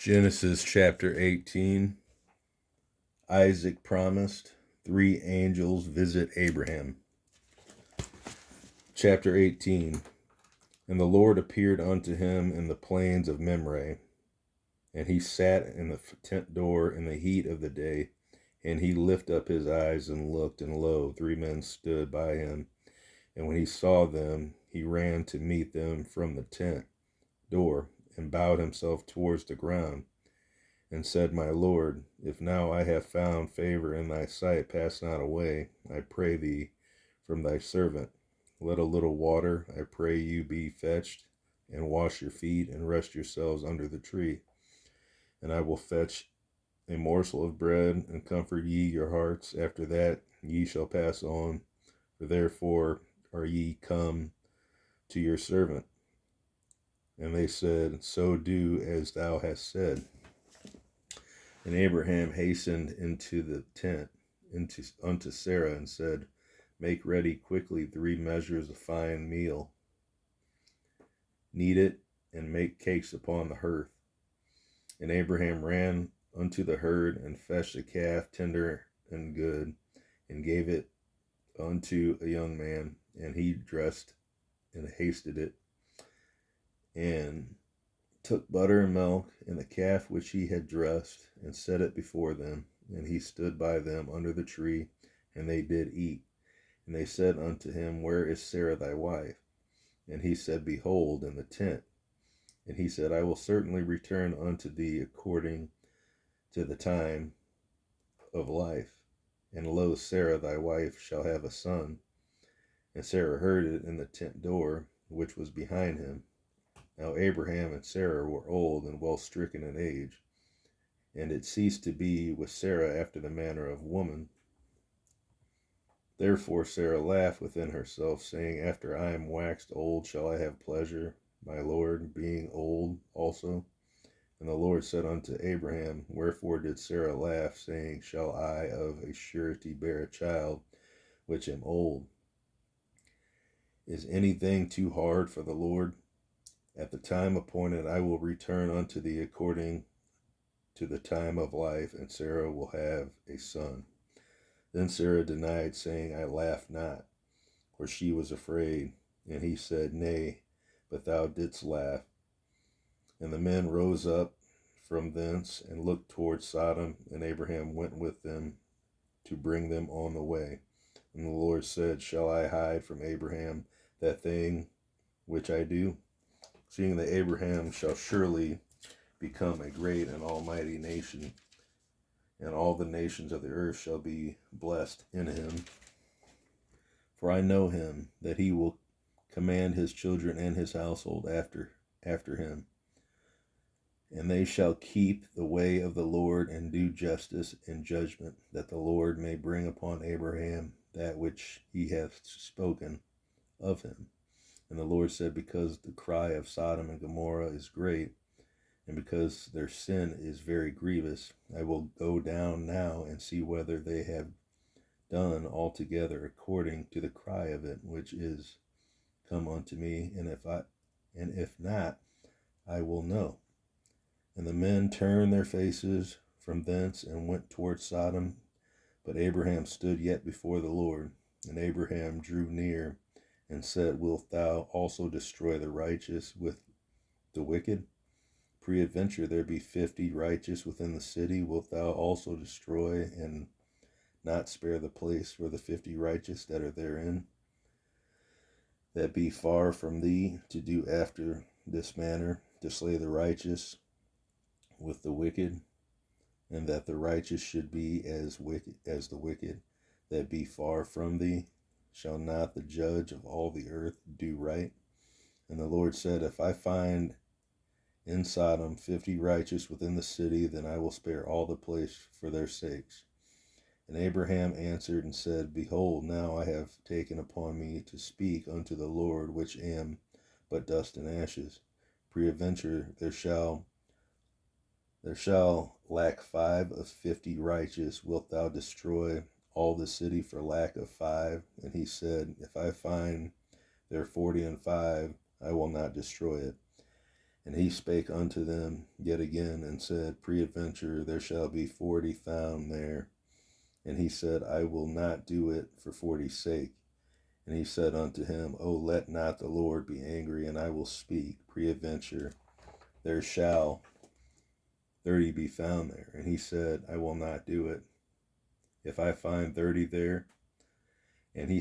Genesis chapter 18. Isaac promised. 3 angels visit Abraham. Chapter 18. And the Lord appeared unto him in the plains of Mamre. And he sat in the tent door in the heat of the day. And he lifted up his eyes and looked, and lo, 3 men stood by him. And when he saw them, he ran to meet them from the tent door, and bowed himself towards the ground, and said, My Lord, if now I have found favor in thy sight, pass not away, I pray thee, from thy servant. Let a little water, I pray you, be fetched, and wash your feet, and rest yourselves under the tree. And I will fetch a morsel of bread, and comfort ye your hearts. After that ye shall pass on, for therefore are ye come to your servant. And they said, So do as thou hast said. And Abraham hastened into the tent unto Sarah, and said, Make ready quickly 3 measures of fine meal. Knead it, and make cakes upon the hearth. And Abraham ran unto the herd, and fetched a calf tender and good, and gave it unto a young man. And he dressed and hasted it, and took butter and milk, and the calf which he had dressed, and set it before them. And he stood by them under the tree, and they did eat. And they said unto him, Where is Sarah thy wife? And he said, Behold, in the tent. And he said, I will certainly return unto thee according to the time of life. And lo, Sarah thy wife shall have a son. And Sarah heard it in the tent door, which was behind him. Now Abraham and Sarah were old and well stricken in age, and it ceased to be with Sarah after the manner of woman. Therefore Sarah laughed within herself, saying, After I am waxed old, shall I have pleasure, my Lord, being old also? And the Lord said unto Abraham, Wherefore did Sarah laugh, saying, Shall I of a surety bear a child, which am old? Is anything too hard for the Lord? At the time appointed I will return unto thee according to the time of life, and Sarah will have a son. Then Sarah denied, saying, I laughed not, for she was afraid. And he said, Nay, but thou didst laugh. And the men rose up from thence, and looked toward Sodom, and Abraham went with them to bring them on the way. And the Lord said, Shall I hide from Abraham that thing which I do? Seeing that Abraham shall surely become a great and almighty nation, and all the nations of the earth shall be blessed in him. For I know him, that he will command his children and his household after him. And they shall keep the way of the Lord, and do justice and judgment, that the Lord may bring upon Abraham that which he hath spoken of him. And the Lord said, Because the cry of Sodom and Gomorrah is great, and because their sin is very grievous, I will go down now and see whether they have done altogether according to the cry of it, which is come unto me, and if not, I will know. And the men turned their faces from thence, and went toward Sodom. But Abraham stood yet before the Lord. And Abraham drew near, and said, Wilt thou also destroy the righteous with the wicked? Peradventure there be 50 righteous within the city. Wilt thou also destroy, and not spare the place for the 50 righteous that are therein, that be far from thee, to do after this manner, to slay the righteous with the wicked, and that the righteous should be as the wicked, that be far from thee? Shall not the judge of all the earth do right? And the Lord said, If I find in Sodom 50 righteous within the city, then I will spare all the place for their sakes. And Abraham answered and said, Behold, now I have taken upon me to speak unto the Lord, which am but dust and ashes. Peradventure there shall lack 5 of 50 righteous. Wilt thou destroy all the city for lack of 5? And he said, If I find there 40 and 5, I will not destroy it. And he spake unto them yet again, and said, Peradventure there shall be 40 found there. And he said, I will not do it for 40's sake. And he said unto him, O let not the Lord be angry, and I will speak. Peradventure there shall 30 be found there. And he said, I will not do it, if I find 30 there. And he